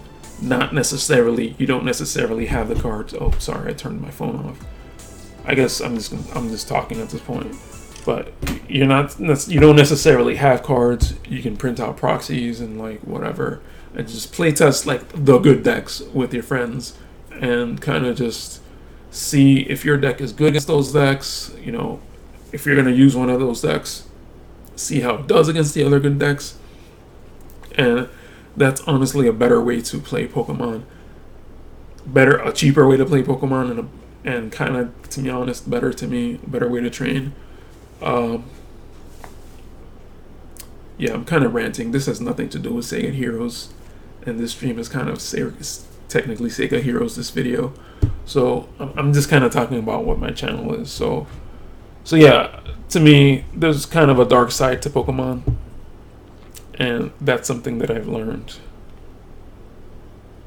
not necessarily, you don't necessarily have the cards. Oh, sorry, I turned my phone off. I guess I'm just talking at this point. But you don't necessarily have cards. You can print out proxies and like whatever, and just play test like the good decks with your friends, and kind of just see if your deck is good against those decks. You know, if you're gonna use one of those decks, see how it does against the other good decks. And that's honestly a better way to play Pokemon. A cheaper way to play Pokemon, and kind of, to be honest, better way to train. Yeah, I'm kind of ranting. This has nothing to do with Sega Heroes, and this stream is kind of technically Sega Heroes, this video. So I'm just kind of talking about what my channel is. So yeah, to me, there's kind of a dark side to Pokemon, and that's something that I've learned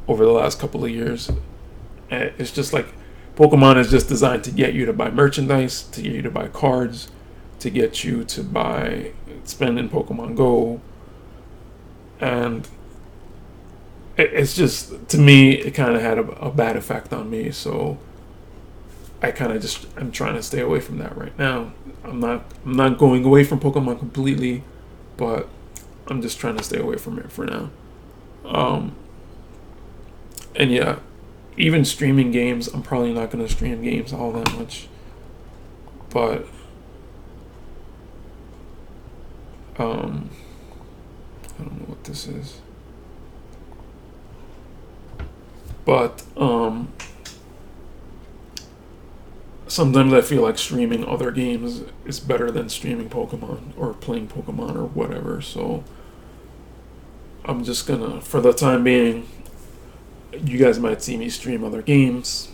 over the last couple of years. It's just like Pokemon is just designed to get you to buy merchandise, to get you to buy cards, to get you to spend in Pokemon Go. And it's just, to me, it kind of had a bad effect on me. So I'm trying to stay away from that right now. I'm not going away from Pokemon completely, but I'm just trying to stay away from it for now. And yeah, even streaming games, I'm probably not going to stream games all that much. But I don't know what this is. But sometimes I feel like streaming other games is better than streaming Pokemon or playing Pokemon or whatever. So I'm just gonna, for the time being, you guys might see me stream other games.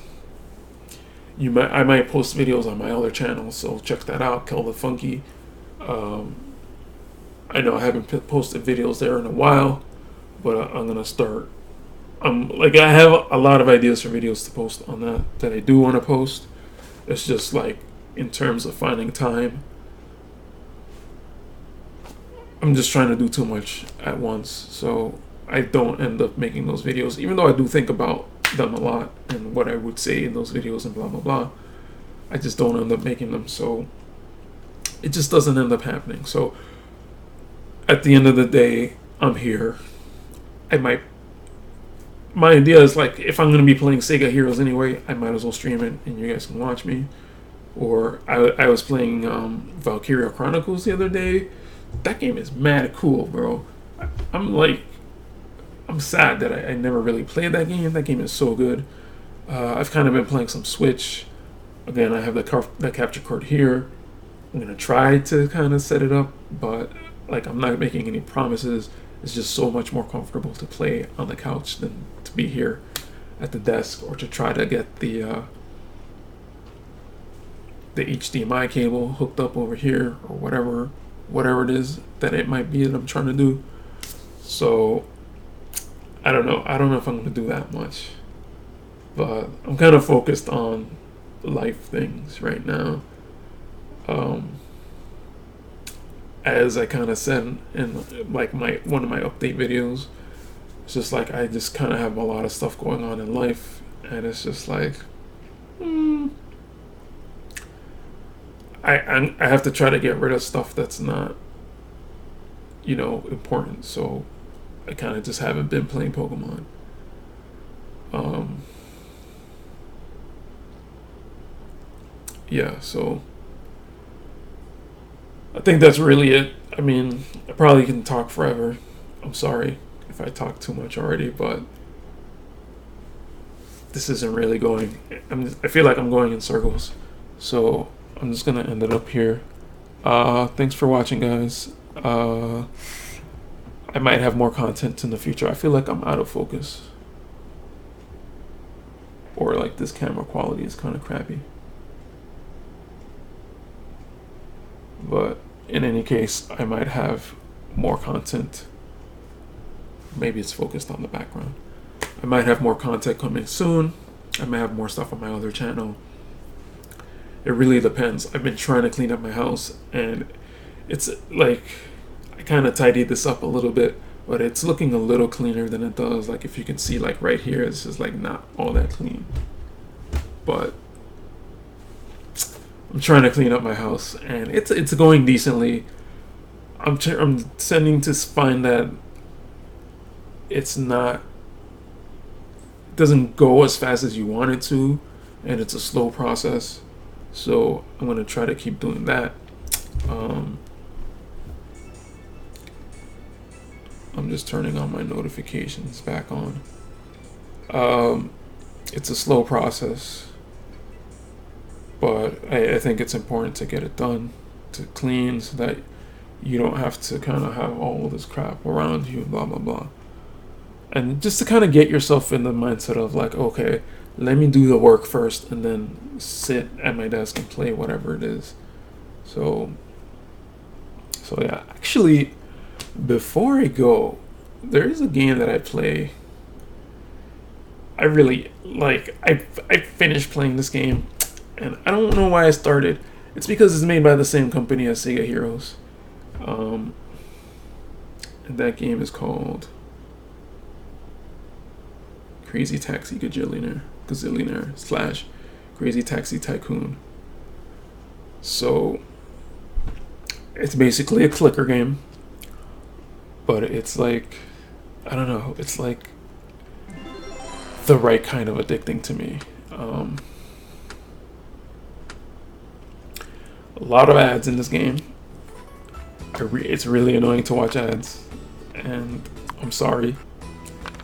I might post videos on my other channel, so check that out, Kill the Funky. I know I haven't posted videos there in a while, but I'm gonna start. I have a lot of ideas for videos to post on that I do want to post. It's just like, in terms of finding time, I'm just trying to do too much at once, so I don't end up making those videos, even though I do think about them a lot and what I would say in those videos and blah blah blah. I just don't end up making them, so it just doesn't end up happening. So at the end of the day, I'm here. My idea is, like, if I'm going to be playing Sega Heroes anyway, I might as well stream it and you guys can watch me. Or I was playing Valkyria Chronicles the other day. That game is mad cool, bro. I'm sad that I never really played that game. That game is so good. I've kind of been playing some Switch. Again, I have the capture card here. I'm gonna try to kind of set it up, but like, I'm not making any promises. It's just so much more comfortable to play on the couch than to be here at the desk, or to try to get the HDMI cable hooked up over here, or whatever it is that it might be that I'm trying to do. So I don't know if I'm gonna do that much, but I'm kind of focused on life things right now. As I kind of said in like one of my update videos, it's just like, I just kind of have a lot of stuff going on in life, and it's just like, I have to try to get rid of stuff that's not, important. So I kind of just haven't been playing Pokemon. Yeah, so I think that's really it. I mean, I probably can talk forever. I'm sorry if I talk too much already, but this isn't really going. I feel like I'm going in circles, so I'm just gonna end it up here. Thanks for watching, guys. I might have more content in the future. I feel like I'm out of focus, or like this camera quality is kind of crappy. But in any case, I might have more content. Maybe it's focused on the background. I might have more content coming soon. I might have more stuff on my other channel. It really depends. I've been trying to clean up my house, and it's like, I kind of tidied this up a little bit, but it's looking a little cleaner than it does. Like, if you can see, like right here, it's just like not all that clean. But I'm trying to clean up my house, and it's going decently. I'm tending to find that it doesn't go as fast as you want it to, and it's a slow process. So I'm gonna try to keep doing that. I'm just turning on my notifications back on. It's a slow process, but I think it's important to get it done, to clean, so that you don't have to kind of have all this crap around you, blah blah blah. And just to kind of get yourself in the mindset of like, okay, let me do the work first and then sit at my desk and play whatever it is. So yeah, actually, before I go, there is a game that I play. I really like. I finished playing this game, and I don't know why I started. It's because it's made by the same company as Sega Heroes. And that game is called Crazy Taxi Gazillionaire / Crazy Taxi Tycoon. So it's basically a clicker game, but it's like, I don't know, it's like the right kind of addicting to me. A lot of ads in this game. It's really annoying to watch ads, and I'm sorry.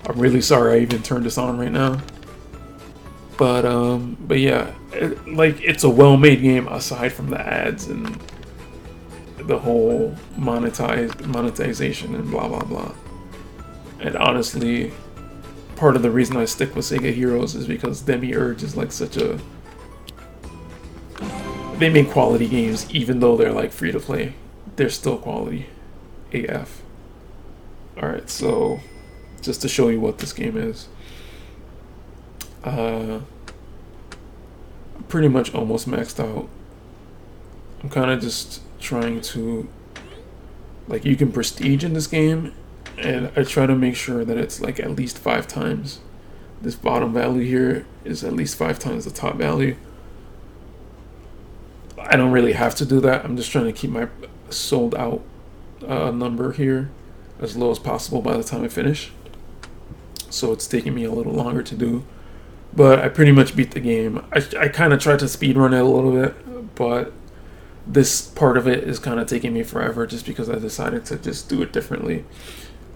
I'm really sorry I even turned this on right now. But yeah, it's a well-made game aside from the ads and the whole monetization and blah blah blah. And honestly, part of the reason I stick with Sega Heroes is because Demiurge is like such a... They make quality games, even though they're like free to play. They're still quality AF. Alright, so just to show you what this game is. pretty much almost maxed out. I'm kind of just trying to, like, you can prestige in this game, and I try to make sure that it's like at least 5 times. This bottom value here is at least 5 times the top value. I don't really have to do that. I'm just trying to keep my sold out number here as low as possible by the time I finish. So it's taking me a little longer to do. But I pretty much beat the game. I kind of tried to speedrun it a little bit, but this part of it is kind of taking me forever just because I decided to just do it differently.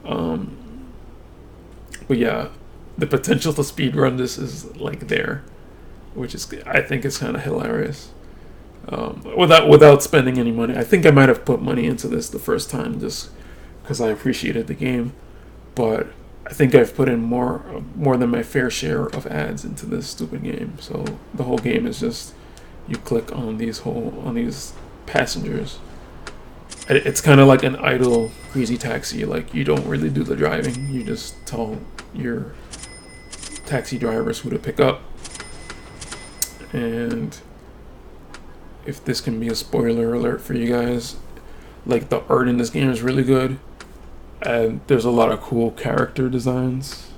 But yeah, the potential to speedrun this is like there, which is, I think, is kind of hilarious. Without spending any money. I think I might have put money into this the first time just because I appreciated the game, but I think I've put in more than my fair share of ads into this stupid game. So the whole game is just you click on these passengers. It's kind of like an idle Crazy Taxi. Like, you don't really do the driving. You just tell your taxi drivers who to pick up. And if this can be a spoiler alert for you guys, like, the art in this game is really good, and there's a lot of cool character designs.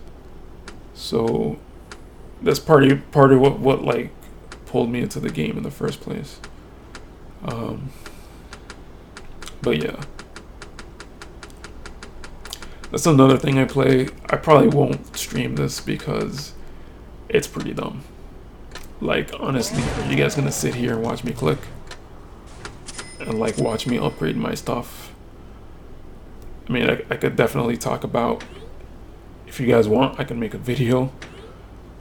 So that's part of what like pulled me into the game in the first place. But yeah, that's another thing I play. I probably won't stream this because it's pretty dumb. Like, honestly, are you guys gonna sit here and watch me click? And like watch me upgrade my stuff? I mean, I could definitely talk about, if you guys want, I can make a video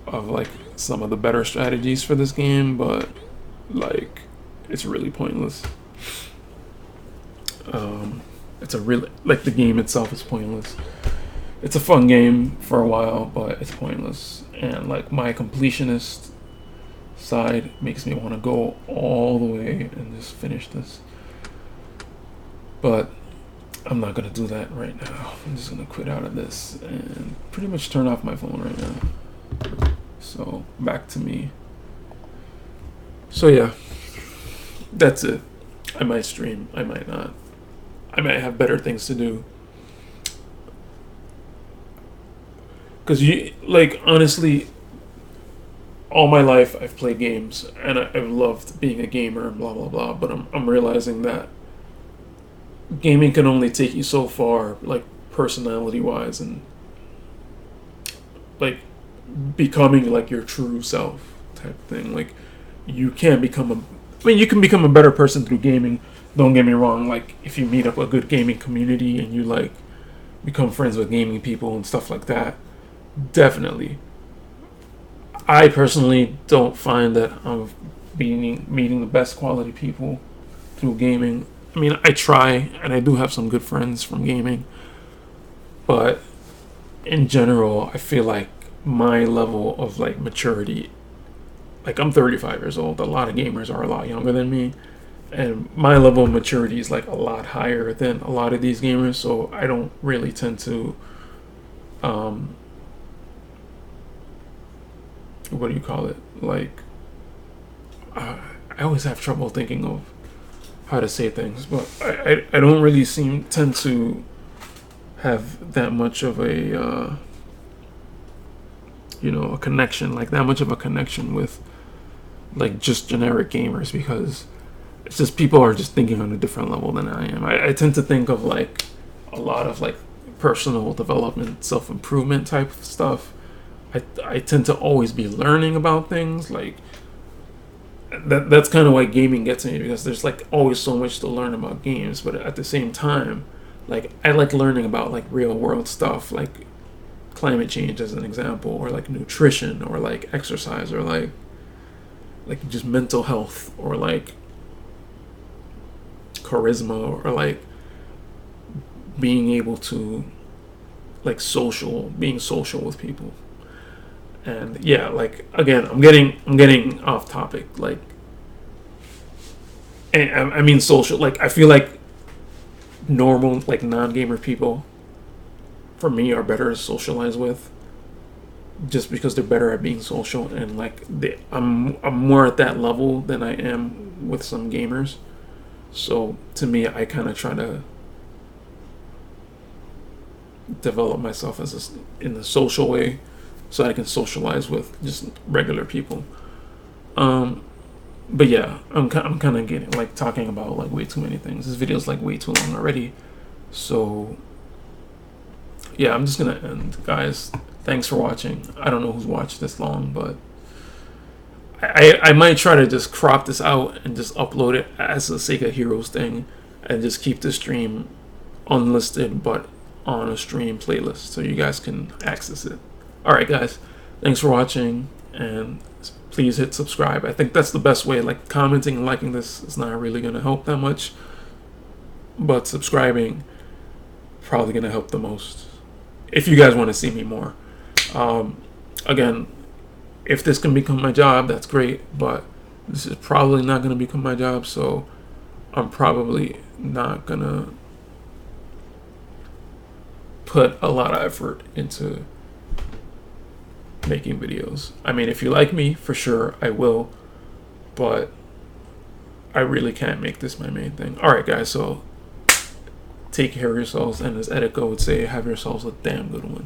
of like some of the better strategies for this game, but like, it's really pointless. It's a really, like, the game itself is pointless. It's a fun game for a while, but it's pointless. And like, my completionist side makes me want to go all the way and just finish this. But I'm not gonna do that right now. I'm just gonna quit out of this and pretty much turn off my phone right now. So back to me. So yeah, that's it. I might stream, I might not. I might have better things to do. Cause you, like, honestly, all my life I've played games and I've loved being a gamer and blah blah blah. But I'm realizing that gaming can only take you so far, like, personality wise, and like becoming like your true self type thing. Like, you can't become you can become a better person through gaming. Don't get me wrong. Like, if you meet up a good gaming community and you like become friends with gaming people and stuff like that, definitely. I personally don't find that I'm meeting the best quality people through gaming. I mean, I try, and I do have some good friends from gaming, but in general, I feel like my level of like maturity, like, I'm 35 years old. A lot of gamers are a lot younger than me, and my level of maturity is like a lot higher than a lot of these gamers. So I don't really tend to, what do you call it? Like, I always have trouble thinking of how to say things, but I don't really tend to have that much of a a connection, like that much of a connection with like just generic gamers, because it's just people are just thinking on a different level than I am. I tend to think of like a lot of like personal development, self-improvement type of stuff. I tend to always be learning about things. Like, that's kind of why gaming gets me, because there's like always so much to learn about games, but at the same time, like, I like learning about like real world stuff, like climate change as an example, or like nutrition, or like exercise, or like just mental health, or like charisma, or like being able to like being social with people. And yeah, like, again, I'm getting off topic. Like, and I mean social. Like, I feel like normal, like, non-gamer people, for me, are better to socialize with just because they're better at being social, and like I'm more at that level than I am with some gamers. So to me, I kind of try to develop myself in a social way, so I can socialize with just regular people. Um, but yeah, I'm kind of getting like talking about like way too many things. This video's like way too long already. So yeah, I'm just gonna end, guys. Thanks for watching. I don't know who's watched this long, but I might try to just crop this out and just upload it as a Sega Heroes thing, and just keep the stream unlisted but on a stream playlist so you guys can access it. Alright guys, thanks for watching, and please hit subscribe. I think that's the best way. Like, commenting and liking this is not really going to help that much, but subscribing probably going to help the most if you guys want to see me more. Again, if this can become my job, that's great, but this is probably not going to become my job, so I'm probably not going to put a lot of effort into making videos. I mean, if you like me, for sure I will, but I really can't make this my main thing. Alright guys, so take care of yourselves, and as Edico would say, have yourselves a damn good one.